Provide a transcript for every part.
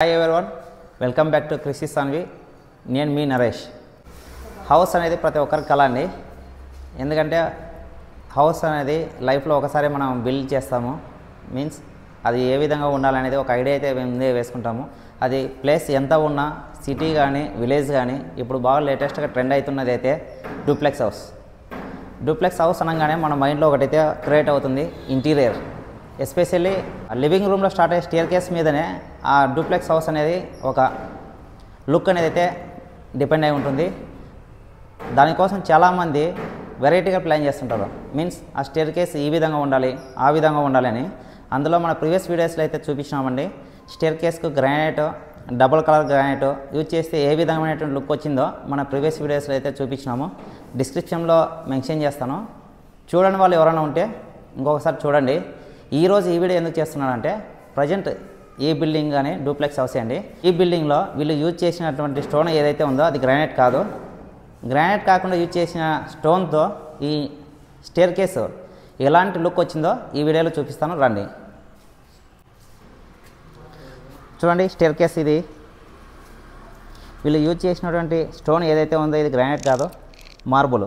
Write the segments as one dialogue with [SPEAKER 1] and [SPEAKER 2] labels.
[SPEAKER 1] Hi everyone, welcome back to కృషి సాన్వి. నేను మీ Naresh. House అనేది ప్రతి ఒక్కరికి కల అండి. ఎందుకంటే హౌస్ అనేది లైఫ్లో ఒకసారి మనం బిల్డ్ చేస్తాము. మీన్స్ అది ఏ విధంగా ఉండాలనేది ఒక ఐడియా అయితే ముందే వేసుకుంటాము. అది ప్లేస్ ఎంత ఉన్నా, సిటీ కానీ విలేజ్ కానీ ఇప్పుడు బాగా లేటెస్ట్గా ట్రెండ్ అవుతున్నది అయితే డూప్లెక్స్ హౌస్. డూప్లెక్స్ హౌస్ అనగానే మన మైండ్లో ఒకటైతే క్రియేట్ అవుతుంది, ఇంటీరియర్. ఎస్పెషల్లీ లివింగ్ రూమ్లో స్టార్ట్ అయ్యే స్టేర్ కేస్ మీదనే ఆ డూప్లెక్స్ హౌస్ అనేది ఒక లుక్ అనేది అయితే డిపెండ్ అయి ఉంటుంది. దానికోసం చాలామంది వెరైటీగా ప్లాన్ చేస్తుంటారు. మీన్స్ ఆ స్టేర్ కేస్ ఈ విధంగా ఉండాలి, ఆ విధంగా ఉండాలి అని. అందులో మన ప్రీవియస్ వీడియోస్లో అయితే చూపించినామండి. స్టేర్ కేస్కు granite, double colour granite use చేస్తే ఏ విధమైనటువంటి లుక్ వచ్చిందో మన ప్రీవియస్ వీడియోస్లో అయితే చూపించినాము. డిస్క్రిప్షన్లో మెన్షన్ చేస్తాను, చూడని వాళ్ళు ఎవరైనా ఉంటే ఇంకొకసారి చూడండి. ఈరోజు ఈ వీడియో ఎందుకు చేస్తున్నానంటే, ప్రజెంట్ ఈ బిల్డింగ్ కానీ డూప్లెక్స్ హౌస్ అండి. ఈ బిల్డింగ్లో వీళ్ళు యూజ్ చేసినటువంటి స్టోన్ ఏదైతే ఉందో అది గ్రానైట్ కాదు. గ్రానైట్ కాకుండా యూజ్ చేసిన స్టోన్తో ఈ స్టేర్ కేసు ఎలాంటి లుక్ వచ్చిందో ఈ వీడియోలో చూపిస్తాను, రండి చూడండి. స్టేర్ కేస్ ఇది వీళ్ళు యూజ్ చేసినటువంటి స్టోన్ ఏదైతే ఉందో ఇది గ్రానైట్ కాదు, మార్బుల్.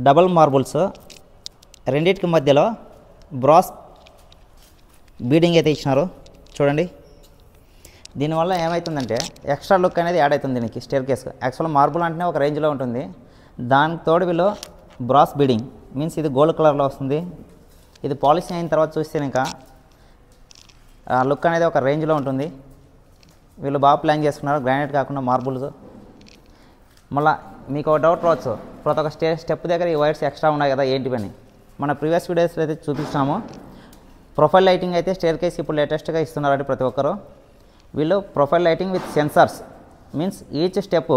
[SPEAKER 1] డబల్ మార్బుల్స్, రెండింటికి మధ్యలో బ్రాస్ బీడింగ్ అయితే ఇచ్చినారు చూడండి. దీనివల్ల ఏమవుతుందంటే ఎక్స్ట్రా లుక్ అనేది యాడ్ అవుతుంది దీనికి స్టేర్ కేస్కి. యాక్చువల్ మార్బుల్ అంటేనే ఒక రేంజ్లో ఉంటుంది, దానికి తోడు వీళ్ళు బ్రాస్ బీడింగ్ మీన్స్ ఇది గోల్డ్ కలర్లో వస్తుంది. ఇది పాలిషింగ్ అయిన తర్వాత చూస్తే ఇంకా లుక్ అనేది ఒక రేంజ్లో ఉంటుంది. వీళ్ళు బాగా ప్లాన్ చేసుకున్నారు, గ్రానైట్ కాకుండా మార్బుల్స్. మళ్ళీ మీకు ఒక డౌట్ రావచ్చు, ప్రతి ఒక్క స్టెప్ దగ్గర ఈ వైర్స్ ఎక్స్ట్రా ఉన్నాయి కదా ఏంటి పని. మన ప్రీవియస్ వీడియోస్లో అయితే చూపించాము. ప్రొఫైల్ లైటింగ్ అయితే స్టేర్ కేస్ ఇప్పుడు లేటెస్ట్గా ఇస్తున్నారండి ప్రతి ఒక్కరు. వీళ్ళు profile lighting with sensors means each step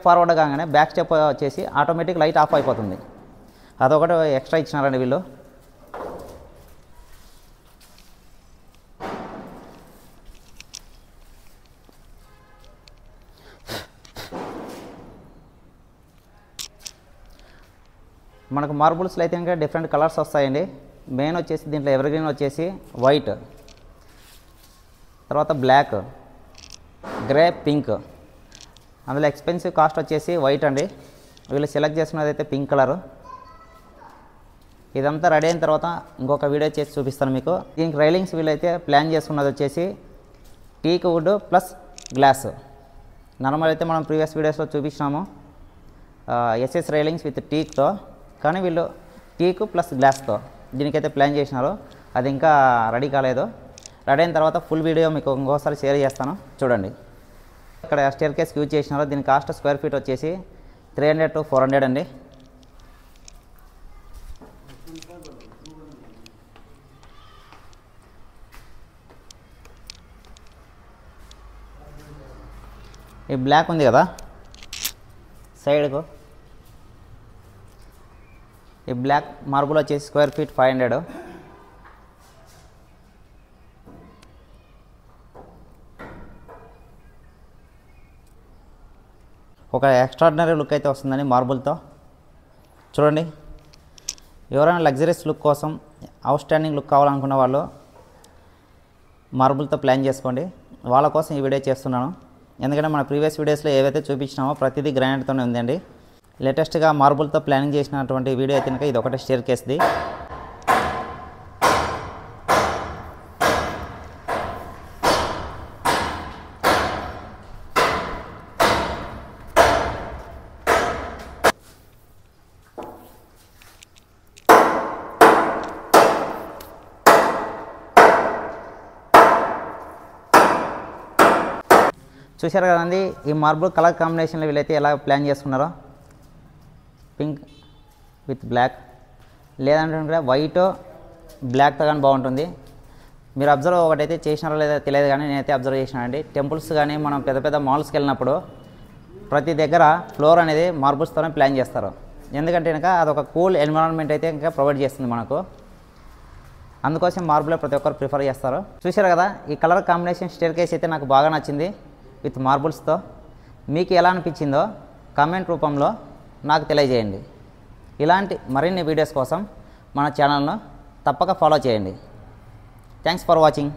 [SPEAKER 1] forward కాగానే బ్యాక్ స్టెప్ వచ్చేసి ఆటోమేటిక్ లైట్ ఆఫ్ అయిపోతుంది. అదొకటి ఎక్స్ట్రా ఇచ్చినారండి వీళ్ళు. మనకు మార్బుల్స్లో అయితే ఇంకా డిఫరెంట్ కలర్స్ వస్తాయండి. మెయిన్ వచ్చేసి దీంట్లో ఎవర్ గ్రీన్ వచ్చేసి వైట్, తర్వాత బ్లాక్, గ్రే, పింక్. అందులో ఎక్స్పెన్సివ్ కాస్ట్ వచ్చేసి వైట్ అండి. వీళ్ళు సెలెక్ట్ చేసుకున్నది అయితే పింక్ కలరు. ఇదంతా రెడీ అయిన తర్వాత ఇంకొక వీడియో చేసి చూపిస్తాను మీకు. దీనికి రైలింగ్స్ వీళ్ళైతే ప్లాన్ చేసుకున్నది వచ్చేసి teak wood plus glass. Normal అయితే మనం ప్రీవియస్ వీడియోస్లో చూపించినాము ఎస్ఎస్ రైలింగ్స్ విత్ టీక్తో, కానీ వీళ్ళు టీక్ ప్లస్ గ్లాస్తో దీనికైతే ప్లాన్ చేసినారు. అది ఇంకా రెడీ కాలేదు. రెడీ అయిన తర్వాత ఫుల్ వీడియో మీకు ఇంకోసారి షేర్ చేస్తాను, చూడండి. ఇక్కడ స్టేర్ కేస్కి యూజ్ చేసినారు. దీని కాస్ట్ స్క్వేర్ ఫీట్ వచ్చేసి 300 to 400 అండి. ఈ బ్లాక్ ఉంది కదా సైడ్కు, ఈ బ్లాక్ మార్బుల్ వచ్చేసి స్క్వేర్ ఫీట్ 500. ఒక ఎక్స్ట్రాడినరీ లుక్ అయితే వస్తుందని మార్బుల్తో చూడండి. ఎవరైనా లగ్జరీస్ లుక్ కోసం అవుట్ స్టాండింగ్ లుక్ కావాలనుకున్న వాళ్ళు మార్బుల్తో ప్లాన్ చేసుకోండి. వాళ్ళ కోసం ఈ వీడియో చేస్తున్నాను. ఎందుకంటే మన ప్రీవియస్ వీడియోస్లో ఏవైతే చూపించినామో ప్రతిదీ గ్రానైట్తోనే ఉందండి. లేటెస్ట్గా మార్బుల్తో ప్లానింగ్ చేసినటువంటి వీడియో అయితే కనుక ఇది ఒకటే స్టేర్ కేస్ది. చూశారు కదండి ఈ మార్బుల్ కలర్ కాంబినేషన్లో వీళ్ళైతే ఎలా ప్లాన్ చేసుకున్నారో. పింక్ విత్ బ్లాక్, లేదంటే వైట్ బ్లాక్తో కానీ బాగుంటుంది. మీరు అబ్జర్వ్ ఒకటైతే చేసినారో లేదో తెలియదు, కానీ నేనైతే అబ్జర్వ్ చేసినానండి. టెంపుల్స్ కానీ మనం పెద్ద పెద్ద మాల్స్కి వెళ్ళినప్పుడు ప్రతి దగ్గర ఫ్లోర్ అనేది మార్బుల్స్తోనే ప్లాన్ చేస్తారు. ఎందుకంటే కనుక అదొక కూల్ ఎన్విరాన్మెంట్ అయితే ఇంకా ప్రొవైడ్ చేస్తుంది మనకు. అందుకోసం మార్బులే ప్రతి ఒక్కరు ప్రిఫర్ చేస్తారు. చూశారు కదా ఈ కలర్ కాంబినేషన్ స్టేర్ కేస్ అయితే నాకు బాగా నచ్చింది విత్ మార్బుల్స్తో. మీకు ఎలా అనిపించిందో కామెంట్ రూపంలో నాకు తెలియజేయండి. ఇలాంటి మరిన్ని వీడియోస్ కోసం మన ఛానల్ను తప్పక ఫాలో చేయండి. Thanks for watching.